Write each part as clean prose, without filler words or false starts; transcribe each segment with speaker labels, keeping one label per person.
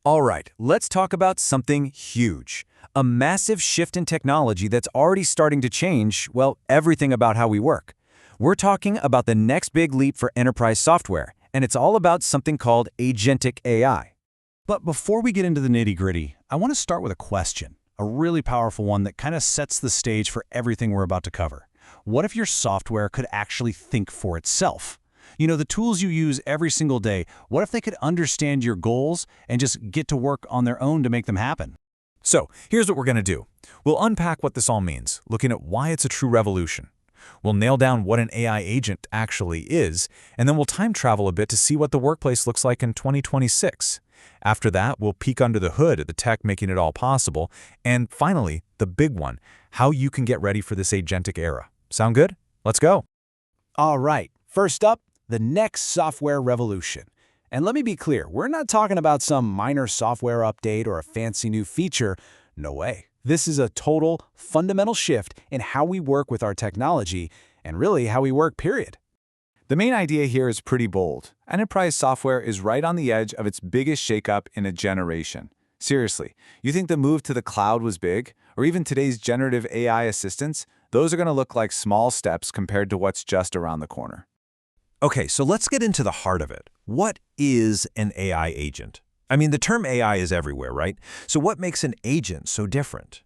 Speaker 1: All right, let's talk about something huge. A massive shift in technology that's already starting to change, well, everything about how we work. We're talking about the next big leap for enterprise software, and it's all about something called Agentic AI.
Speaker 2: But before we get into the nitty-gritty, I want to start with a question, a really powerful one that kind of sets the stage for everything we're about to cover. What if your software could actually think for itself? You know, the tools you use every single day, what if they could understand your goals and just get to work on their own to make them happen?
Speaker 3: So, here's what we're going to do. We'll unpack what this all means, looking at why it's a true revolution. We'll nail down what an AI agent actually is, and then we'll time travel a bit to see what the workplace looks like in 2026. After that, we'll peek under the hood at the tech making it all possible, and finally, the big one, how you can get ready for this agentic era. Sound good? Let's go.
Speaker 2: All right, first up, the next software revolution. And let me be clear, we're not talking about some minor software update or a fancy new feature. No way. This is a total, fundamental shift in how we work with our technology, and really how we work, period.
Speaker 4: The main idea here is pretty bold. Enterprise software is right on the edge of its biggest shakeup in a generation. Seriously, you think the move to the cloud was big? Or even today's generative AI assistants? Those are going to look like small steps compared to what's just around the corner.
Speaker 3: Okay, so let's get into the heart of it. What is an AI agent? I mean, the term AI is everywhere, right? So what makes an agent so different?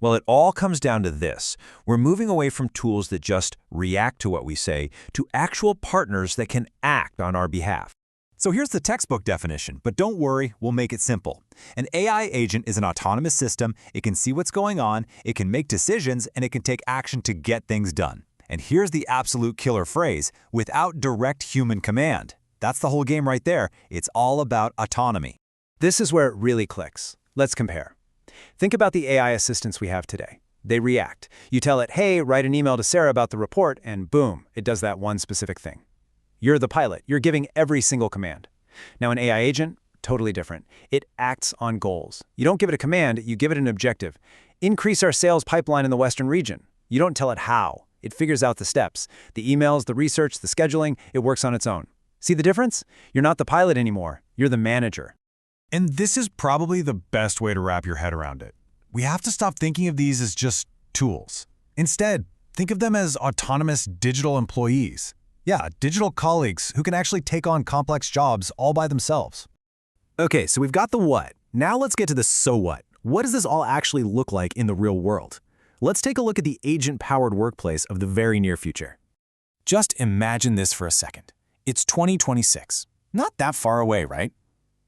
Speaker 3: Well, it all comes down to this. We're moving away from tools that just react to what we say to actual partners that can act on our behalf.
Speaker 5: So here's the textbook definition, but don't worry, we'll make it simple. An AI agent is an autonomous system. It can see what's going on, it can make decisions, and it can take action to get things done. And here's the absolute killer phrase, without direct human command. That's the whole game right there. It's all about autonomy.
Speaker 2: This is where it really clicks. Let's compare. Think about the AI assistants we have today. They react. You tell it, hey, write an email to Sarah about the report, and boom, it does that one specific thing. You're the pilot. You're giving every single command. Now, an AI agent, totally different. It acts on goals. You don't give it a command, you give it an objective. Increase our sales pipeline in the Western region. You don't tell it how. It figures out the steps. The emails, the research, the scheduling, it works on its own. See the difference? You're not the pilot anymore. You're the manager.
Speaker 6: And this is probably the best way to wrap your head around it. We have to stop thinking of these as just tools. Instead, think of them as autonomous digital employees. Yeah, digital colleagues who can actually take on complex jobs all by themselves.
Speaker 5: Okay, so we've got the what. Now let's get to the so what. What does this all actually look like in the real world? Let's take a look at the agent-powered workplace of the very near future.
Speaker 2: Just imagine this for a second. It's 2026. Not that far away, right?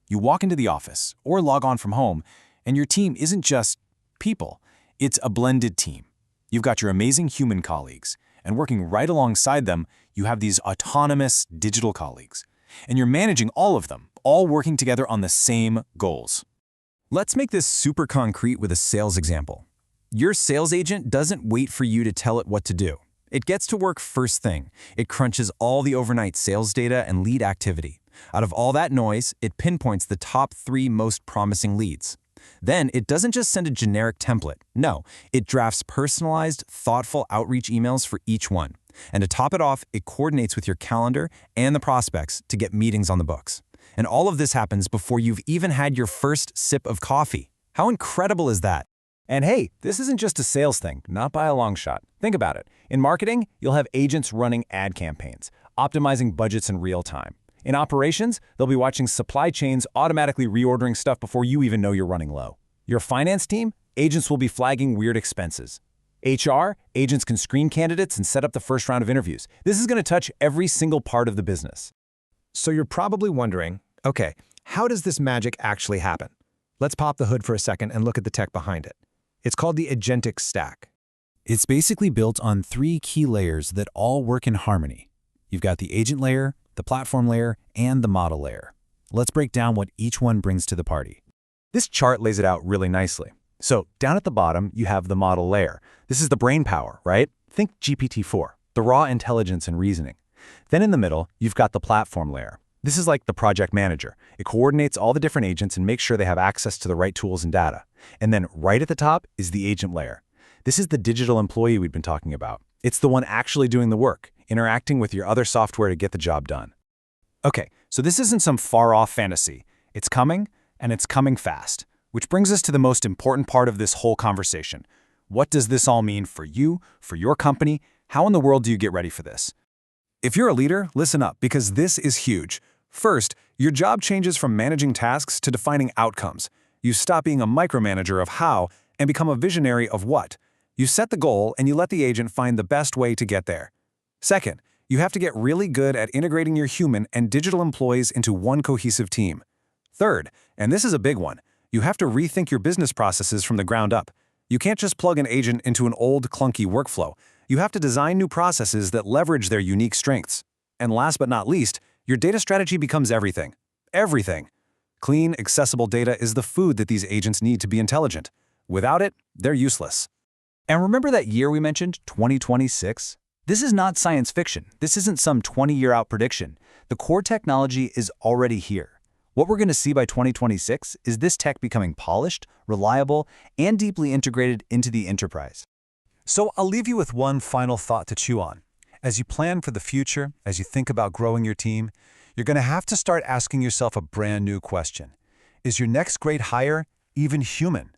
Speaker 2: You walk into the office or log on from home, and your team isn't just people. It's a blended team. You've got your amazing human colleagues, and working right alongside them, you have these autonomous digital colleagues. And you're managing all of them, all working together on the same goals.
Speaker 1: Let's make this super concrete with a sales example. Your sales agent doesn't wait for you to tell it what to do. It gets to work first thing. It crunches all the overnight sales data and lead activity. Out of all that noise, it pinpoints the top 3 most promising leads. Then it doesn't just send a generic template. No, it drafts personalized, thoughtful outreach emails for each one. And to top it off, it coordinates with your calendar and the prospects to get meetings on the books. And all of this happens before you've even had your first sip of coffee. How incredible is that?
Speaker 2: And hey, this isn't just a sales thing, not by a long shot. Think about it. In marketing, you'll have agents running ad campaigns, optimizing budgets in real time. In operations, they'll be watching supply chains automatically reordering stuff before you even know you're running low. Your finance team, agents will be flagging weird expenses. HR, agents can screen candidates and set up the first round of interviews. This is going to touch every single part of the business.
Speaker 7: So you're probably wondering, okay, how does this magic actually happen? Let's pop the hood for a second and look at the tech behind it. It's called the Agentic stack.
Speaker 1: It's basically built on 3 key layers that all work in harmony. You've got the agent layer, the platform layer, and the model layer. Let's break down what each one brings to the party.
Speaker 4: This chart lays it out really nicely. So down at the bottom, you have the model layer. This is the brain power, right? Think GPT-4, the raw intelligence and reasoning. Then in the middle, you've got the platform layer. This is like the project manager. It coordinates all the different agents and makes sure they have access to the right tools and data. And then right at the top is the agent layer. This is the digital employee we've been talking about. It's the one actually doing the work, interacting with your other software to get the job done.
Speaker 2: Okay, so this isn't some far-off fantasy. It's coming, And it's coming fast. Which brings us to the most important part of this whole conversation. What does this all mean for you, for your company? How in the world do you get ready for this?
Speaker 1: If you're a leader, listen up, because this is huge. First, your job changes from managing tasks to defining outcomes. You stop being a micromanager of how and become a visionary of what. You set the goal and you let the agent find the best way to get there. Second, you have to get really good at integrating your human and digital employees into one cohesive team. Third, and this is a big one, you have to rethink your business processes from the ground up. You can't just plug an agent into an old, clunky workflow. You have to design new processes that leverage their unique strengths. And last but not least, your data strategy becomes everything. Everything. Clean, accessible data is the food that these agents need to be intelligent. Without it, they're useless.
Speaker 2: And remember that year we mentioned, 2026? This is not science fiction. This isn't some 20-year-out prediction. The core technology is already here. What we're going to see by 2026 is this tech becoming polished, reliable, and deeply integrated into the enterprise.
Speaker 5: So I'll leave you with one final thought to chew on. As you plan for the future, as you think about growing your team, you're going to have to start asking yourself a brand new question. Is your next great hire even human?